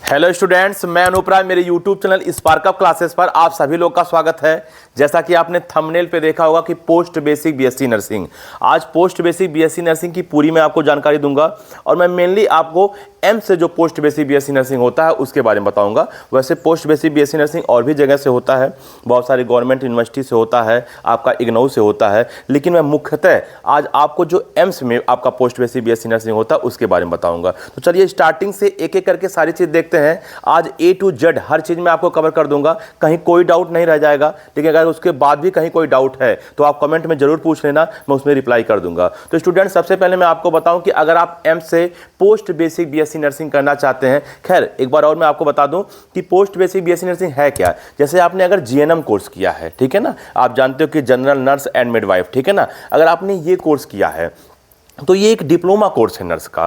Hello students, मैं अनूप राय। मेरे YouTube channel spark up classes पर आप सभी लोग का स्वागत है। जैसा कि आपने थंबनेल पे देखा होगा कि पोस्ट बेसिक बीएससी नर्सिंग, आज पोस्ट बेसिक बीएससी नर्सिंग की पूरी मैं आपको जानकारी दूंगा और मैं मेनली आपको एम्स से जो पोस्ट बेसिक बीएससी नर्सिंग होता है उसके बारे में बताऊंगा। वैसे पोस्ट बेसिक बीएससी नर्सिंग और भी जगह से होता है, बहुत सारी गवर्नमेंट यूनिवर्सिटी से होता है, आपका इग्नू से होता है, लेकिन मैं मुख्यतः आज आपको जो एम्स में आपका पोस्ट बेसिक बीएससी नर्सिंग होता है उसके बारे में बताऊंगा। तो चलिए स्टार्टिंग से एक एक करके सारी चीज़ देखते हैं। आज A to Z हर चीज़ में आपको कवर कर दूंगा, कहीं कोई डाउट नहीं रह जाएगा। लेकिन अगर उसके बाद भी कहीं कोई डाउट है तो आप कमेंट में जरूर पूछ लेना, मैं उसमें रिप्लाई कर दूंगा। तो स्टूडेंट, सबसे पहले मैं आपको बताऊं कि अगर आप एम्स से पोस्ट बेसिक बीएससी नर्सिंग करना चाहते हैं, खैर एक बार और मैं आपको बता दूं कि पोस्ट बेसिक बीएससी नर्सिंग है क्या। जैसे आपने अगर जीएनएम कोर्स किया है, ठीक है ना, आप जानते हो कि जनरल नर्स एंड मिडवाइफ, ठीक है ना, अगर आपने ये कोर्स किया है तो ये एक डिप्लोमा कोर्स है नर्स का।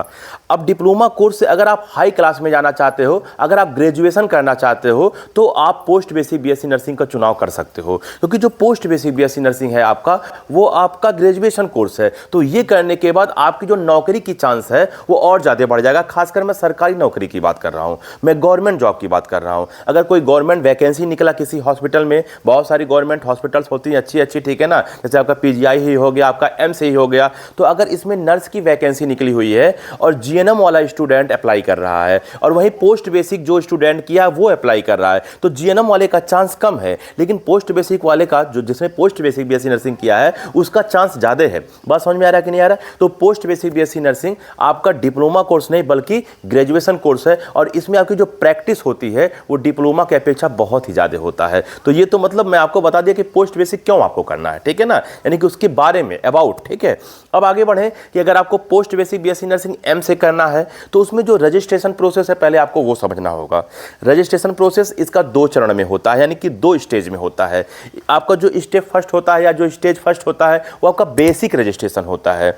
अब डिप्लोमा कोर्स से अगर आप हाई क्लास में जाना चाहते हो, अगर आप ग्रेजुएशन करना चाहते हो, तो आप पोस्ट बेसिक बीएससी नर्सिंग का चुनाव कर सकते हो, क्योंकि जो पोस्ट बेसिक बीएससी नर्सिंग है आपका, वो आपका ग्रेजुएशन कोर्स है। तो ये करने के बाद आपकी जो नौकरी की चांस है वो और ज़्यादा बढ़ जाएगा। खासकर मैं सरकारी नौकरी की बात कर रहा हूँ, मैं गवर्नमेंट जॉब की बात कर रहा हूँ। अगर कोई गवर्नमेंट वैकेंसी निकला किसी हॉस्पिटल में, बहुत सारी गवर्नमेंट हॉस्पिटल्स होती हैं अच्छी अच्छी, ठीक है ना, जैसे आपका पीजीआई ही हो गया, आपका एम्स ही हो गया, तो अगर इसमें नर्स की वैकेंसी निकली हुई है और जीएनएम वाला स्टूडेंट अप्लाई कर रहा है और वहीं पोस्ट बेसिक जो स्टूडेंट किया वो अप्लाई कर रहा है, तो जीएनएम वाले का चांस कम है, लेकिन पोस्ट बेसिक वाले का, जो जिसने पोस्ट बेसिक बीएससी नर्सिंग किया है, उसका चांस ज़्यादा है। बात समझ में आ रहा है कि नहीं आ रहा? तो पोस्ट बेसिक बीएससी नर्सिंग आपका डिप्लोमा कोर्स नहीं बल्कि ग्रेजुएशन कोर्स है, और इसमें आपकी जो प्रैक्टिस होती है वो डिप्लोमा की अपेक्षा बहुत ही ज़्यादा होता है। तो ये तो मतलब मैं आपको बता दिया कि पोस्ट बेसिक क्यों आपको करना है, ठीक है ना, यानी कि उसके बारे में अबाउट, ठीक है। अब आगे बढ़े कि अगर आपको पोस्ट बेसिक बीएससी नर्सिंग एम से करना है तो उसमें जो रजिस्ट्रेशन प्रोसेस है पहले आपको वो समझना होगा। रजिस्ट्रेशन प्रोसेस इसका 2 चरण में होता है, यानी कि 2 स्टेज में होता है। आपका जो स्टेप फर्स्ट होता है या जो स्टेज फर्स्ट होता है वो आपका बेसिक रजिस्ट्रेशन होता है।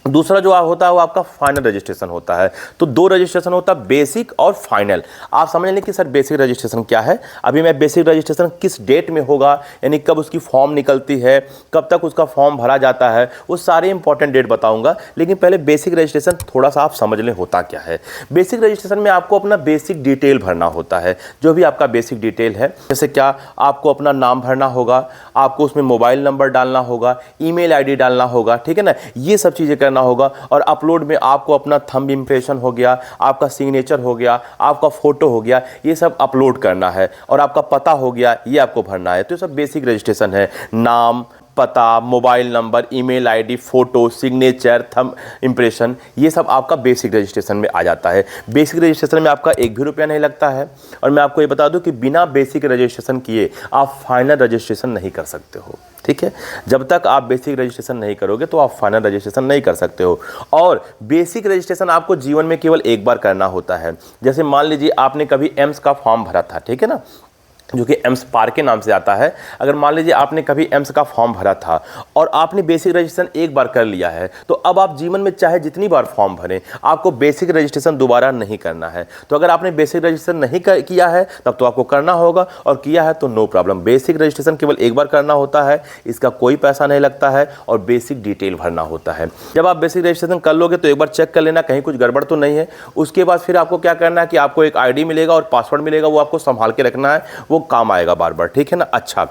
दूसरा जो होता है वो आपका फाइनल रजिस्ट्रेशन होता है। तो 2 रजिस्ट्रेशन होता है, बेसिक और फाइनल। आप समझ लें कि सर बेसिक रजिस्ट्रेशन क्या है। अभी मैं बेसिक रजिस्ट्रेशन किस डेट में होगा, यानी कब उसकी फॉर्म निकलती है, कब तक उसका फॉर्म भरा जाता है, वो सारे इंपॉर्टेंट डेट बताऊंगा। लेकिन पहले बेसिक रजिस्ट्रेशन थोड़ा सा आप समझ लें होता क्या है। बेसिक रजिस्ट्रेशन में आपको अपना बेसिक डिटेल भरना होता है, जो भी आपका बेसिक डिटेल है। जैसे क्या, आपको अपना नाम भरना होगा, आपको उसमें मोबाइल नंबर डालना होगा, ईमेल आईडी डालना होगा, ठीक है ना, ये सब चीज़ें करना होगा। और अपलोड में आपको अपना थंब इंप्रेशन हो गया, आपका सिग्नेचर हो गया, आपका फोटो हो गया, ये सब अपलोड करना है। और आपका पता हो गया, ये आपको भरना है। तो ये सब बेसिक रजिस्ट्रेशन है। नाम, पता, mobile number, email ID, photo, signature, thumb impression, ये सब आपका बेसिक रजिस्ट्रेशन में आ जाता है। बेसिक रजिस्ट्रेशन में आपका 1 भी रुपया नहीं लगता है। और मैं आपको ये बता दूं कि बिना बेसिक रजिस्ट्रेशन किए आप फाइनल रजिस्ट्रेशन नहीं कर सकते हो, ठीक है। जब तक आप बेसिक रजिस्ट्रेशन नहीं करोगे तो आप फाइनल रजिस्ट्रेशन नहीं कर सकते हो। और बेसिक रजिस्ट्रेशन आपको जीवन में केवल एक बार करना होता है। जैसे मान लीजिए आपने कभी एम्स का फॉर्म भरा था, ठीक है ना, जो कि एम्स पार के नाम से आता है। अगर मान लीजिए आपने कभी एम्स का फॉर्म भरा था और आपने बेसिक रजिस्ट्रेशन एक बार कर लिया है, तो अब आप जीवन में चाहे जितनी बार फॉर्म भरें, आपको बेसिक रजिस्ट्रेशन दोबारा नहीं करना है। तो अगर आपने बेसिक रजिस्ट्रेशन नहीं किया है तब तो आपको करना होगा, और किया है तो नो प्रॉब्लम। बेसिक रजिस्ट्रेशन केवल एक बार करना होता है, इसका कोई पैसा नहीं लगता है, और बेसिक डिटेल भरना होता है। जब आप बेसिक रजिस्ट्रेशन कर लोगे तो एक बार चेक कर लेना कहीं कुछ गड़बड़ तो नहीं है। उसके बाद फिर आपको क्या करना है कि आपको एक ID मिलेगा और पासवर्ड मिलेगा, वो आपको संभाल के रखना है, वो काम आएगा बार बार, ठीक है ना। अच्छा,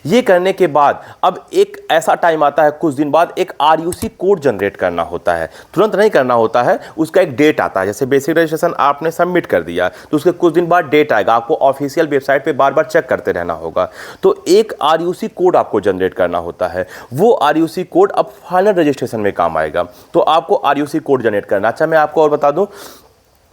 ये करने के बाद अब एक ऐसा टाइम आता है, कुछ दिन बाद एक RUC कोड जनरेट करना होता है। तुरंत नहीं करना होता है, उसका एक डेट आता है। जैसे बेसिक रजिस्ट्रेशन आपने सबमिट कर दिया तो उसके कुछ दिन बाद डेट आएगा, आपको ऑफिशियल वेबसाइट पे बार बार चेक करते रहना होगा। तो एक RUC कोड आपको जनरेट करना होता है। वो RUC कोड अब फाइनल रजिस्ट्रेशन में काम आएगा। तो आपको RUC कोड जनरेट करना। अच्छा, मैं आपको और बता दूं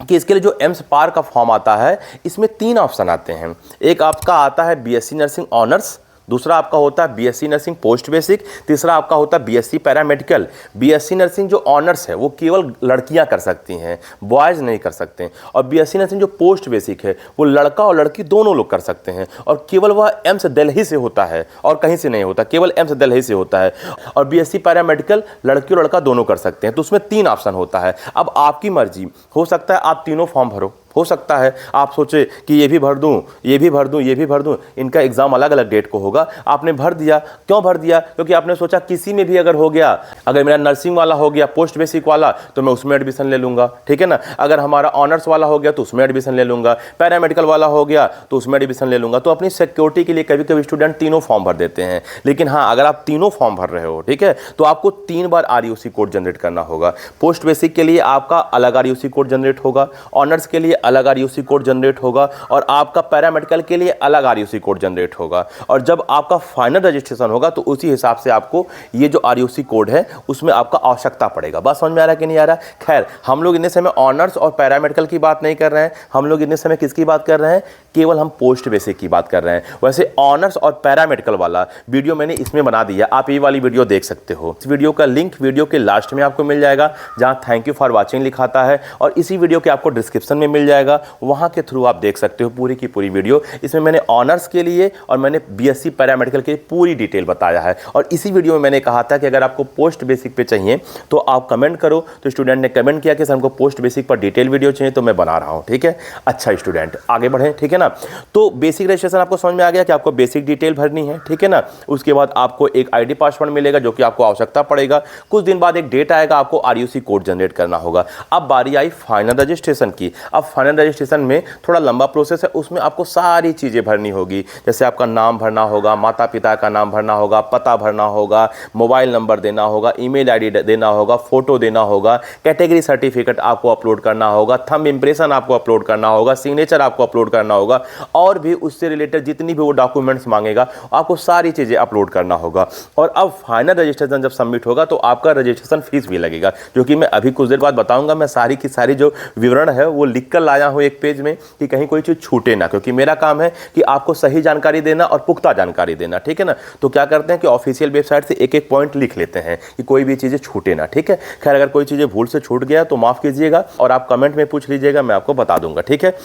कि इसके लिए जो एम्स पार का फॉर्म आता है, इसमें 3 ऑप्शन आते हैं। एक आपका आता है बीएससी नर्सिंग ऑनर्स, दूसरा आपका होता है बीएससी नर्सिंग पोस्ट बेसिक, तीसरा आपका होता है बीएससी पैरामेडिकल। बीएससी नर्सिंग जो ऑनर्स है वो केवल लड़कियां कर सकती हैं, बॉयज़ नहीं कर सकते। और बीएससी नर्सिंग जो पोस्ट बेसिक है वो लड़का और लड़की दोनों लोग कर सकते हैं, और केवल वह एम्स दिल्ली से होता है और कहीं से नहीं होता, केवल एम्स दिल्ली से होता है। और बीएससी पैरामेडिकल लड़की और लड़का दोनों कर सकते हैं। तो उसमें 3 ऑप्शन होता है। अब आपकी मर्जी, हो सकता है आप तीनों फॉर्म भरो, हो सकता है आप सोचे कि ये भी भर दूं, ये भी भर दूं, ये भी भर दूं, इनका एग्जाम अलग अलग डेट को होगा। आपने भर दिया, क्यों भर दिया? क्योंकि आपने सोचा किसी में भी अगर हो गया, अगर मेरा नर्सिंग वाला हो गया पोस्ट बेसिक वाला तो मैं उसमें एडमिशन ले लूंगा, ठीक है ना। अगर हमारा ऑनर्स वाला हो गया तो उसमें एडमिशन ले लूंगा, पैरामेडिकल वाला हो गया तो उसमें एडमिशन ले लूंगा। तो अपनी सिक्योरिटी के लिए कभी कभी स्टूडेंट तीनों फॉर्म भर देते हैं। लेकिन हाँ, अगर आप तीनों फॉर्म भर रहे हो, ठीक है, तो आपको 3 बार आरयूसी कोड जनरेट करना होगा। पोस्ट बेसिक के लिए आपका अलग आरयूसी कोड जनरेट होगा, ऑनर्स के लिए अलग आरयूसी कोड जनरेट होगा, और आपका पैरामेडिकल के लिए अलग आरयूसी कोड जनरेट होगा। और जब आपका फाइनल रजिस्ट्रेशन होगा तो उसी हिसाब से आपको ये जो आरयूसी कोड है उसमें आपका आवश्यकता पड़ेगा। बात समझ में आ रहा है कि नहीं आ रहा? खैर, हम लोग इतने समय ऑनर्स और पैरामेडिकल की बात नहीं कर रहे हैं, हम लोग इतने समय किसकी बात कर रहे हैं? केवल हम पोस्ट बेसिक की बात कर रहे हैं। वैसे ऑनर्स और पैरामेडिकल वाला वीडियो मैंने इसमें बना दिया, आप ये वाली वीडियो देख सकते हो। इस वीडियो का लिंक वीडियो के लास्ट में आपको मिल जाएगा, जहां थैंक यू फॉर वाचिंग लिखाता है, और इसी वीडियो के आपको डिस्क्रिप्शन में मिल जाएगा, वहां के थ्रू आप देख सकते हो पूरी की पूरी वीडियो। इसमें मैंने ऑनर्स के लिए और मैंने बीएससी पैरामेडिकल के लिए पूरी डिटेल बताया है। और इसी वीडियो में मैंने कहा था कि अगर आपको पोस्ट बेसिक पे चाहिए तो आप कमेंट करो। तो स्टूडेंट ने कमेंट किया कि सर हमको पोस्ट बेसिक पर डिटेल वीडियो चाहिए, तो मैं बना रहा हूं, ठीक है। अच्छा स्टूडेंट, आगे बढ़े, ठीक है ना। तो बेसिक रजिस्ट्रेशन आपको समझ में आ गया कि आपको बेसिक डिटेल भरनी है, ठीक है ना। उसके बाद आपको एक आईडी पासवर्ड मिलेगा जो कि आपको आवश्यकता पड़ेगा। कुछ दिन बाद एक डेट आएगा, आपको आरयूसी कोड जनरेट करना होगा। अब बारी आई फाइनल रजिस्ट्रेशन की। अब फाइनल रजिस्ट्रेशन में थोड़ा लंबा प्रोसेस है, उसमें आपको सारी चीजें भरनी होगी। जैसे आपका नाम भरना होगा, माता पिता का नाम भरना होगा, पता भरना होगा, मोबाइल नंबर देना होगा, ईमेल आईडी देना होगा, फोटो देना होगा, कैटेगरी सर्टिफिकेट आपको अपलोड करना होगा, थंब इंप्रेशन आपको अपलोड करना होगा, सिग्नेचर आपको अपलोड करना होगा, और भी उससे रिलेटेड जितनी भी वो डॉक्यूमेंट्स मांगेगा आपको सारी चीजें अपलोड करना होगा। और अब फाइनल रजिस्ट्रेशन जब सबमिट होगा तो आपका रजिस्ट्रेशन फीस भी लगेगा, जो कि मैं अभी कुछ देर बाद बताऊंगा। मैं सारी की सारी जो विवरण है वो लिख कर लाया हूं एक पेज में, कि कहीं कोई चीज छूटे ना, क्योंकि मेरा काम है कि आपको सही जानकारी देना और पुख्ता जानकारी देना, ठीक है ना। तो क्या करते हैं कि ऑफिशियल वेबसाइट से एक एक पॉइंट लिख लेते हैं कि कोई भी चीजें छूटे ना, ठीक है। खैर, अगर कोई चीजें भूल से छूट गया तो माफ कीजिएगा, और आप कमेंट में पूछ लीजिएगा, मैं आपको बता दूंगा, ठीक है।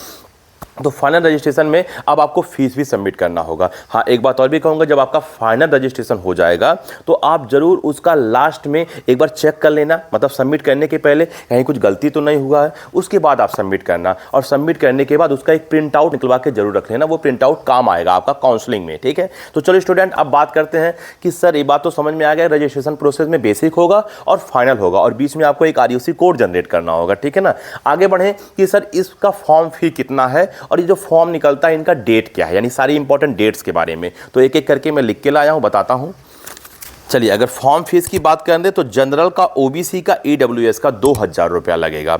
तो फाइनल रजिस्ट्रेशन में अब आपको फीस भी सबमिट करना होगा। हाँ, एक बात और भी कहूँगा, जब आपका फाइनल रजिस्ट्रेशन हो जाएगा तो आप जरूर उसका लास्ट में एक बार चेक कर लेना, मतलब सबमिट करने के पहले कहीं कुछ गलती तो नहीं हुआ है, उसके बाद आप सबमिट करना। और सबमिट करने के बाद उसका एक प्रिंट आउट निकलवा के जरूर रख लेना, वो प्रिंट आउट काम आएगा आपका काउंसलिंग में, ठीक है। तो चलो स्टूडेंट, अब बात करते हैं कि सर ये बात तो समझ में आ गया, रजिस्ट्रेशन प्रोसेस में बेसिक होगा और फाइनल होगा, और बीच में आपको एक आरयूसी कोड जनरेट करना होगा, ठीक है ना। आगे बढ़े कि सर इसका फॉर्म फी कितना है, और ये जो फॉर्म निकलता है इनका डेट क्या है, यानी सारी इंपॉर्टेंट डेट्स के बारे में। तो एक एक करके मैं लिख के लाया हूं, बताता हूं। चलिए, अगर फॉर्म फीस की बात करें दे तो जनरल का, ओबीसी का, ईडब्ल्यूएस का 2000 रुपया लगेगा,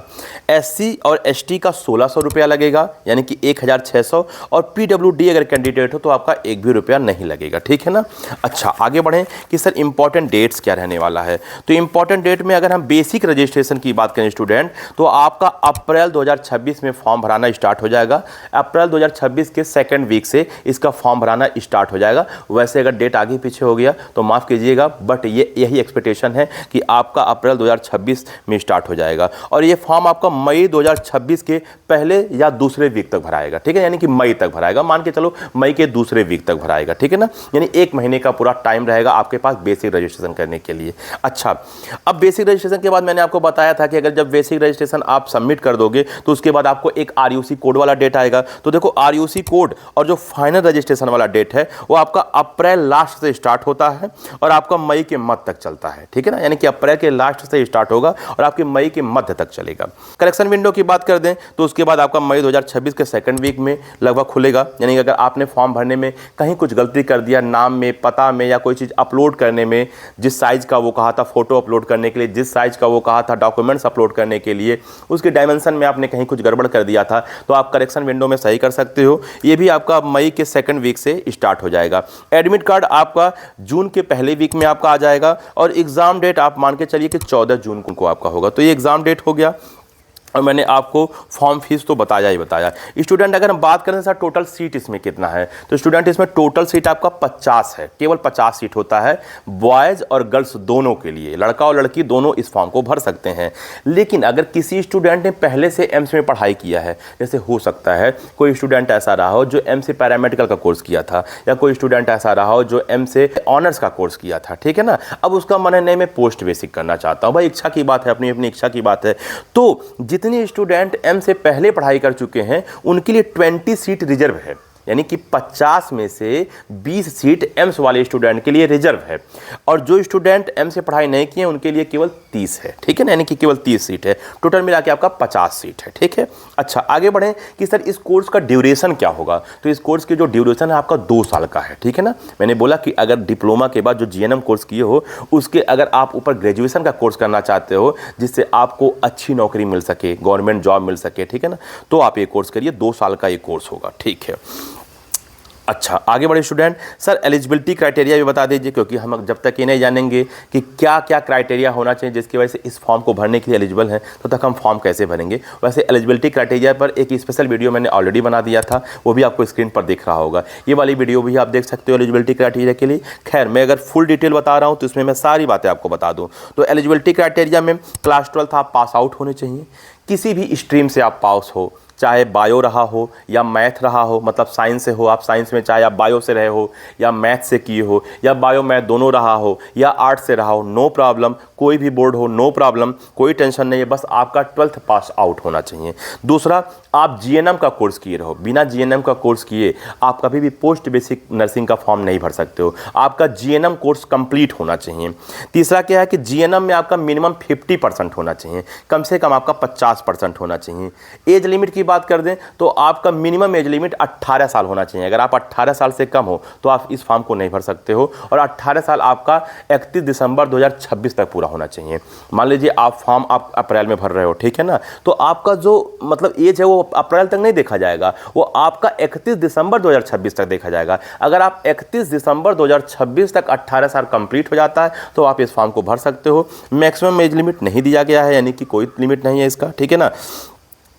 एससी और एसटी का 1600 रुपया लगेगा, यानी कि 1600, और पीडब्ल्यूडी अगर कैंडिडेट हो तो आपका 1 भी रुपया नहीं लगेगा, ठीक है ना। अच्छा, आगे बढ़ें कि सर इंपॉर्टेंट डेट्स क्या रहने वाला है। तो इंपॉर्टेंट डेट में अगर हम बेसिक रजिस्ट्रेशन की बात करें स्टूडेंट, तो आपका अप्रैल 2026 में फॉर्म भराना स्टार्ट हो जाएगा। अप्रैल 2026 के सेकेंड वीक से इसका फॉर्म भराना स्टार्ट हो जाएगा। वैसे अगर डेट आगे पीछे हो गया तो माफ़ कीजिएगा, बट ये यही एक्सपेक्टेशन है कि आपका अप्रैल 2026 में स्टार्ट हो जाएगा, और ये फॉर्म आपका मई 2026 के पहले या दूसरे वीक तक भराएगा, ठीक है। यानी कि मई तक भराएगा, मान के चलो मई के दूसरे वीक तक भराएगा, ठीक है ना। यानी 1 महीने का पूरा टाइम रहेगा आपके पास बेसिक रजिस्ट्रेशन करने के लिए। अच्छा, अब बेसिक रजिस्ट्रेशन के बाद मैंने आपको बताया था कि अगर जब बेसिक रजिस्ट्रेशन आप सबमिट कर दोगे तो उसके बाद आपको एक आरयूसी कोड वाला डेट आएगा। तो देखो, आरयूसी कोड और जो फाइनल रजिस्ट्रेशन वाला डेट है वो आपका अप्रैल लास्ट से स्टार्ट होता है और आपका मई के मध्य तक चलता है, ठीक है ना। यानी कि अप्रैल के लास्ट से स्टार्ट होगा और आपके मई के मध्य तक चलेगा। करेक्शन विंडो की बात कर दें तो उसके बाद आपका मई 2026 के सेकंड वीक में लगभग खुलेगा। यानी कि अगर आपने फॉर्म भरने में कहीं कुछ गलती कर दिया, नाम में, पता में, या कोई चीज़ अपलोड करने में, जिस साइज का वो कहा था फोटो अपलोड करने के लिए, जिस साइज का वो कहा था डॉक्यूमेंट्स अपलोड करने के लिए, उसके डायमेंशन में आपने कहीं कुछ गड़बड़ कर दिया था, तो आप करेक्शन विंडो में सही कर सकते हो। ये भी आपका मई के सेकंड वीक से स्टार्ट हो जाएगा। एडमिट कार्ड आपका जून के पहले वीक में आपका आ जाएगा, और एग्जाम डेट आप मान के चलिए कि 14 जून को आपका होगा। तो ये एग्जाम डेट हो गया, और मैंने आपको फॉर्म फीस तो बताया ही बताया। स्टूडेंट, अगर हम बात करें सर टोटल सीट इसमें कितना है, तो स्टूडेंट इसमें टोटल सीट आपका 50 है, केवल 50 सीट होता है। बॉयज़ और गर्ल्स दोनों के लिए, लड़का और लड़की दोनों इस फॉर्म को भर सकते हैं। लेकिन अगर किसी स्टूडेंट ने पहले से एम्स में पढ़ाई किया है, जैसे हो सकता है कोई स्टूडेंट ऐसा रहा हो जो एम्स से पैरामेडिकल का कोर्स किया था, या कोई स्टूडेंट ऐसा रहा हो जो एम्स से ऑनर्स का कोर्स किया था, ठीक है ना। अब उसका मन है नहीं, मैं पोस्ट बेसिक करना चाहता हूँ, भाई इच्छा की बात है, अपनी अपनी इच्छा की बात है। तो जितने स्टूडेंट एम से पहले पढ़ाई कर चुके हैं उनके लिए 20 सीट रिजर्व है, यानी कि 50 में से 20 सीट एम्स वाले स्टूडेंट के लिए रिजर्व है। और जो स्टूडेंट एम से पढ़ाई नहीं किए उनके लिए केवल 30 है, ठीक है ना, यानी कि केवल 30 सीट है। टोटल मिला के आपका 50 सीट है, ठीक है। अच्छा, आगे बढ़ें कि सर इस कोर्स का ड्यूरेशन क्या होगा। तो इस कोर्स की जो ड्यूरेशन है आपका 2 साल का है, ठीक है ना। मैंने बोला कि अगर डिप्लोमा के बाद जो जीएनएम कोर्स किए हो उसके अगर आप ऊपर ग्रेजुएशन का कोर्स करना चाहते हो जिससे आपको अच्छी नौकरी मिल सके, गवर्नमेंट जॉब मिल सके, ठीक है ना, तो आप ये कोर्स करिए। 2 साल का ये कोर्स होगा, ठीक है। अच्छा, आगे बढ़े स्टूडेंट, सर एलिजिबिलिटी क्राइटेरिया भी बता दीजिए, क्योंकि हम जब तक ये नहीं जानेंगे कि क्या क्या क्राइटेरिया होना चाहिए जिसकी वजह से इस फॉर्म को भरने के लिए एलिजिबल हैं, तो तक हम फॉर्म कैसे भरेंगे। वैसे एलिजिबिलिटी क्राइटेरिया पर एक स्पेशल वीडियो मैंने ऑलरेडी बना दिया था, वो भी आपको स्क्रीन पर दिख रहा होगा। ये वाली वीडियो भी आप देख सकते हो एलिजिबिलिटी क्राइटेरिया के लिए। खैर, मैं अगर फुल डिटेल बता रहा हूँ तो इसमें मैं सारी बातें आपको बता दूँ। तो एलिजिबिलिटी क्राइटेरिया में क्लास 12 आप पास आउट होने चाहिए, किसी भी स्ट्रीम से आप पास हो, चाहे बायो रहा हो या मैथ रहा हो, मतलब साइंस से हो आप साइंस में, चाहे आप बायो से रहे हो या मैथ से किए हो या बायो मैथ दोनों रहा हो या आर्ट्स से रहा हो, नो प्रॉब्लम। कोई भी बोर्ड हो, नो प्रॉब्लम, कोई टेंशन नहीं है, बस आपका 12th पास आउट होना चाहिए। दूसरा, आप जीएनएम का कोर्स किए रहो। बिना जीएनएम का कोर्स किए आप कभी भी पोस्ट बेसिक नर्सिंग का फॉर्म नहीं भर सकते हो, आपका जीएनएम कोर्स कंप्लीट होना चाहिए। तीसरा क्या है कि जीएनएम में आपका मिनिमम 50% होना चाहिए, कम से कम आपका 50% होना चाहिए। एज लिमिट की बात कर दें तो आपका मिनिमम एज लिमिट 18 साल होना चाहिए। अगर आप 18 साल से कम हो तो आप इस फॉर्म को नहीं भर सकते हो, और 18 साल आपका 31 दिसंबर 2026 तक पूरा होना चाहिए। मान लीजिए आप फॉर्म आप अप्रैल में भर रहे हो, ठीक है ना, तो आपका जो मतलब एज है वो अप्रैल तक नहीं देखा जाएगा, वो आपका 31 दिसंबर 2026 तक देखा जाएगा। अगर आप 31 दिसंबर 2026 तक 18 साल कंप्लीट हो जाता है तो आप इस फॉर्म को भर सकते हो। मैक्सिमम एज लिमिट नहीं दिया गया है, यानी कि कोई लिमिट नहीं है इसका, ठीक है ना।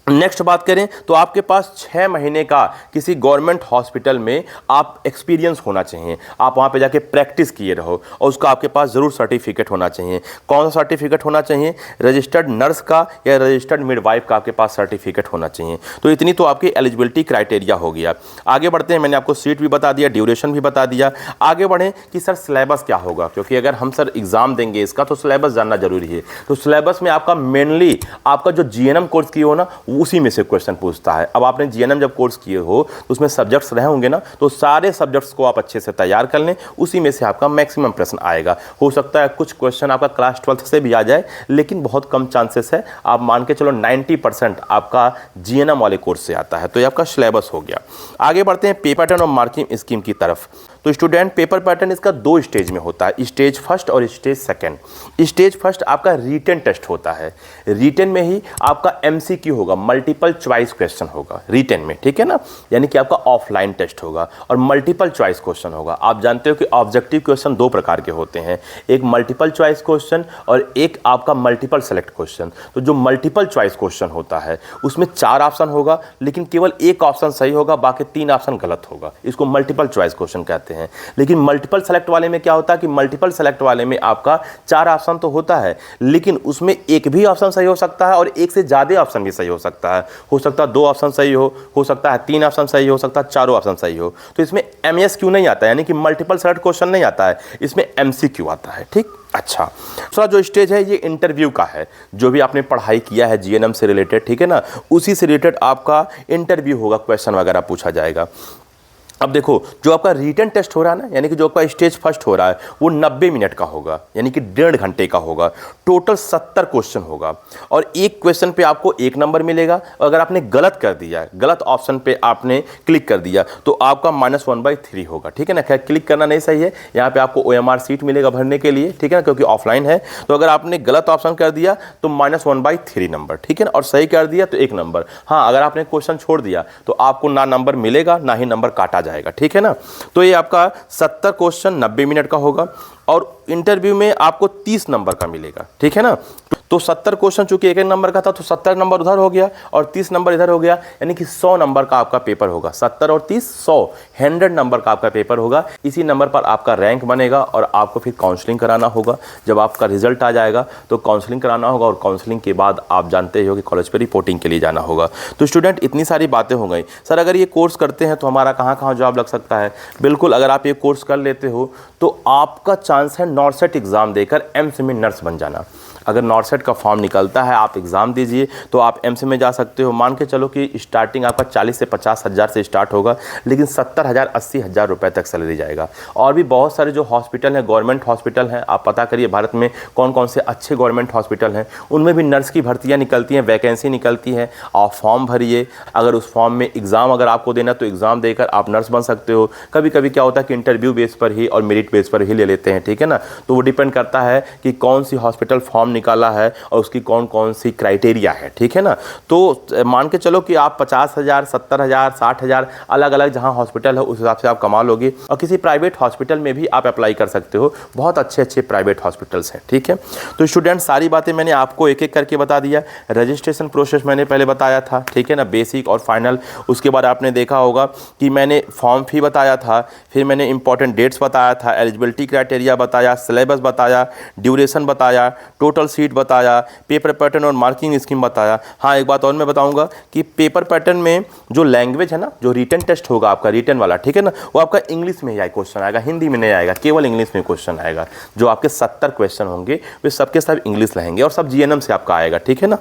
नेक्स्ट बात करें तो आपके पास 6 महीने का किसी गवर्नमेंट हॉस्पिटल में आप एक्सपीरियंस होना चाहिए, आप वहाँ पे जाके प्रैक्टिस किए रहो, और उसका आपके पास ज़रूर सर्टिफिकेट होना चाहिए। कौन सा सर्टिफिकेट होना चाहिए? रजिस्टर्ड नर्स का या रजिस्टर्ड मिडवाइफ का आपके पास सर्टिफिकेट होना चाहिए। तो इतनी तो आपकी एलिजिबिलिटी क्राइटेरिया हो गया। आगे बढ़ते हैं, मैंने आपको सीट भी बता दिया, ड्यूरेशन भी बता दिया। आगे बढ़ें कि सर सिलेबस क्या होगा, क्योंकि अगर हम सर एग्ज़ाम देंगे इसका तो सिलेबस जानना जरूरी है। तो सिलेबस में आपका मेनली आपका जो जीएनएम कोर्स किए हो ना उसी में से क्वेश्चन पूछता है। अब आपने जीएनएम जब कोर्स किए हो तो उसमें सब्जेक्ट्स रहे होंगे ना, तो सारे सब्जेक्ट्स को आप अच्छे से तैयार कर लें, उसी में से आपका मैक्सिमम प्रश्न आएगा। हो सकता है कुछ क्वेश्चन आपका क्लास 12 से भी आ जाए, लेकिन बहुत कम चांसेस है। आप मान के चलो 90% आपका जीएनएम वाले कोर्स से आता है। तो ये आपका सिलेबस हो गया। आगे बढ़ते हैं पेपर पैटर्न और मार्किंग स्कीम की तरफ। तो स्टूडेंट, पेपर पैटर्न इसका 2 स्टेज में होता है, स्टेज फर्स्ट और स्टेज सेकंड। स्टेज फर्स्ट आपका रिटन टेस्ट होता है, रिटन में ही आपका एमसीक्यू होगा, मल्टीपल चॉइस क्वेश्चन होगा रिटन में, ठीक है ना, यानी कि आपका ऑफलाइन टेस्ट होगा और मल्टीपल चॉइस क्वेश्चन होगा। आप जानते हो कि ऑब्जेक्टिव क्वेश्चन 2 प्रकार के होते हैं, एक मल्टीपल चॉइस क्वेश्चन और एक आपका मल्टीपल सेलेक्ट क्वेश्चन। तो जो मल्टीपल चॉइस क्वेश्चन होता है उसमें 4 ऑप्शन होगा, लेकिन केवल एक ऑप्शन सही होगा, बाकी 3 ऑप्शन गलत होगा। इसको मल्टीपल चॉइस क्वेश्चन कहते हैं। लेकिन मल्टीपल सेलेक्ट वाले में क्या होता है कि मल्टीपल सेलेक्ट वाले में आपका 4 ऑप्शन तो होता है, लेकिन उसमें एक भी ऑप्शन सही हो सकता है और एक से ज्यादा ऑप्शन भी सही हो सकता है। हो सकता है 2 ऑप्शन सही हो सकता है 3 ऑप्शन सही हो सकता है 4 ऑप्शन सही हो। तो इसमें एमएसक्यू नहीं आता है, यानी कि मल्टीपल सेलेक्ट क्वेश्चन नहीं आता है, इसमें एमसीक्यू आता है, ठीक। अच्छा, दूसरा जो स्टेज है ये इंटरव्यू का है। जो भी आपने पढ़ाई किया है जीएनएम से रिलेटेड, ठीक है ना, उसी से रिलेटेड आपका इंटरव्यू होगा, क्वेश्चन वगैरह पूछा जाएगा। अब देखो, जो आपका रिटन टेस्ट हो रहा है ना, यानी कि जो आपका स्टेज फर्स्ट हो रहा है वो 90 मिनट का होगा, यानी कि 1.5 घंटे का होगा। टोटल 70 क्वेश्चन होगा और एक क्वेश्चन पे आपको 1 नंबर मिलेगा। अगर आपने गलत कर दिया, गलत ऑप्शन पे आपने क्लिक कर दिया तो आपका -1/3 होगा, ठीक है ना। खैर, क्लिक करना नहीं सही है, यहाँ पे आपको OMR सीट मिलेगा भरने के लिए, ठीक है ना, क्योंकि ऑफलाइन है। तो अगर आपने गलत ऑप्शन कर दिया तो -1/3 नंबर, ठीक है ना, और सही कर दिया तो 1 नंबर। हाँ, अगर आपने क्वेश्चन छोड़ दिया तो आपको ना नंबर मिलेगा ना ही नंबर काटा जाएगा, ठीक है ना। तो ये आपका 70 क्वेश्चन 90 मिनट का होगा और इंटरव्यू में आपको 30 नंबर का मिलेगा, ठीक है ना। तो 70 क्वेश्चन चूंकि 1 नंबर का था तो 70 नंबर उधर हो गया और 30 नंबर इधर हो गया, यानी कि 100 नंबर का आपका पेपर होगा। 70 और 30 100 नंबर का आपका पेपर होगा। इसी नंबर पर आपका रैंक बनेगा और आपको फिर काउंसलिंग कराना होगा। जब आपका रिजल्ट आ जाएगा तो काउंसलिंग कराना होगा और काउंसलिंग के बाद आप जानते हो कि कॉलेज पर रिपोर्टिंग के लिए जाना होगा। तो स्टूडेंट, इतनी सारी बातें हो गई। सर, अगर ये कोर्स करते हैं तो हमारा कहाँ कहाँ जॉब लग सकता है? बिल्कुल, अगर आप ये कोर्स कर लेते हो तो आपका चांस है नॉर्सेट एग्जाम देकर एम्स में नर्स बन जाना। अगर नॉर्सेट का फॉर्म निकलता है, आप एग्ज़ाम दीजिए तो आप एमसी में जा सकते हो। मान के चलो कि स्टार्टिंग आपका 40 से 50 हज़ार से स्टार्ट होगा, लेकिन 70,000 80,000 रुपये तक सैलरी जाएगा। और भी बहुत सारे जो हॉस्पिटल हैं, गवर्नमेंट हॉस्पिटल हैं, आप पता करिए भारत में कौन कौन से अच्छे गवर्नमेंट हॉस्पिटल हैं, उनमें भी नर्स की भर्तियाँ निकलती हैं, वैकेंसी निकलती हैं। आप फॉर्म भरिए, अगर उस फॉर्म में एग्ज़ाम अगर आपको देना तो एग्ज़ाम देकर आप नर्स बन सकते हो। कभी कभी क्या होता है कि इंटरव्यू बेस पर ही और मेरिट बेस पर ही ले लेते हैं, ठीक है ना। तो वो डिपेंड करता है कि कौन सी हॉस्पिटल फॉर्म निकाला है और उसकी कौन कौन सी क्राइटेरिया है, ठीक है ना। तो मान के चलो कि आप 50,000 70,000 60,000 अलग अलग जहाँ हॉस्पिटल है उस हिसाब से आप कमा लोगे। और किसी प्राइवेट हॉस्पिटल में भी आप अप्लाई कर सकते हो, बहुत अच्छे अच्छे प्राइवेट हॉस्पिटल्स हैं, ठीक है। तो स्टूडेंट सारी बातें मैंने आपको एक एक करके बता दिया। रजिस्ट्रेशन प्रोसेस मैंने पहले बताया था, ठीक है ना, बेसिक और फाइनल। उसके बाद आपने देखा होगा कि मैंने फॉर्म फी बताया था, फिर मैंने इंपॉर्टेंट डेट्स बताया था, एलिजिबिलिटी क्राइटेरिया बताया, सिलेबस बताया, ड्यूरेशन बताया, टोटल सीट बताया, पेपर पैटर्न और मार्किंग स्कीम बताया। हाँ, एक बात और मैं बताऊंगा कि पेपर पैटर्न में जो लैंग्वेज है ना, जो रिटन टेस्ट होगा आपका रिटन वाला, ठीक है ना, वो आपका इंग्लिश में ही क्वेश्चन आएगा, हिंदी में नहीं आएगा, केवल इंग्लिश में क्वेश्चन आएगा। जो आपके 70 क्वेश्चन होंगे वे सबके सब इंग्लिश रहेंगे और सब जीएनएम से आपका आएगा, ठीक है ना।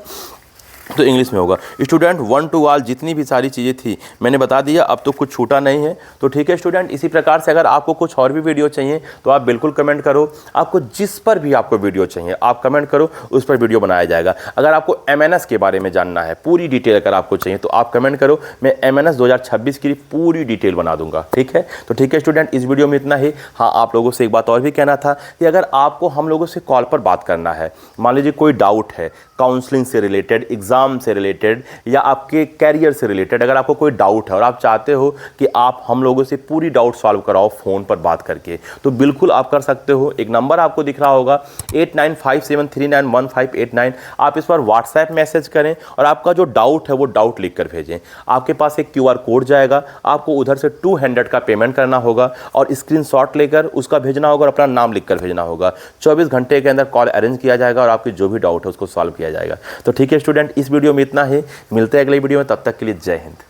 तो इंग्लिश में होगा। स्टूडेंट 1 to ऑल जितनी भी सारी चीज़ें थी मैंने बता दिया, अब तो कुछ छूटा नहीं है। तो ठीक है स्टूडेंट, इसी प्रकार से अगर आपको कुछ और भी वीडियो चाहिए तो आप बिल्कुल कमेंट करो। आपको जिस पर भी आपको वीडियो चाहिए आप कमेंट करो, उस पर वीडियो बनाया जाएगा। अगर आपको एमएनएस के बारे में जानना है, पूरी डिटेल अगर आपको चाहिए तो आप कमेंट करो, मैं एमएनएस 2026 की पूरी डिटेल बना दूंगा, ठीक है। तो ठीक है स्टूडेंट, इस वीडियो में इतना ही। हाँ, आप लोगों से एक बात और भी कहना था कि अगर आपको हम लोगों से कॉल पर बात करना है, मान लीजिए कोई डाउट है काउंसलिंग से रिलेटेड, एग्जाम से रिलेटेड या आपके कैरियर से रिलेटेड, अगर आपको कोई डाउट है और आप चाहते हो कि आप हम लोगों से पूरी डाउट सॉल्व कराओ फ़ोन पर बात करके, तो बिल्कुल आप कर सकते हो। एक नंबर आपको दिख रहा होगा 8957391589। आप इस पर व्हाट्सएप मैसेज करें और आपका जो डाउट है वो डाउट लिख कर भेजें। आपके पास एक QR कोड जाएगा, आपको उधर से 200 का पेमेंट करना होगा और स्क्रीनशॉट लेकर उसका भेजना होगा और अपना नाम लिख कर भेजना होगा। 24 घंटे के अंदर कॉल अरेंज किया जाएगा और आपकी जो भी डाउट है उसको सॉल्व किया जाएगा। तो ठीक है स्टूडेंट, इस वीडियो में इतना ही। मिलते हैं अगले वीडियो में, तब तक के लिए जय हिंद।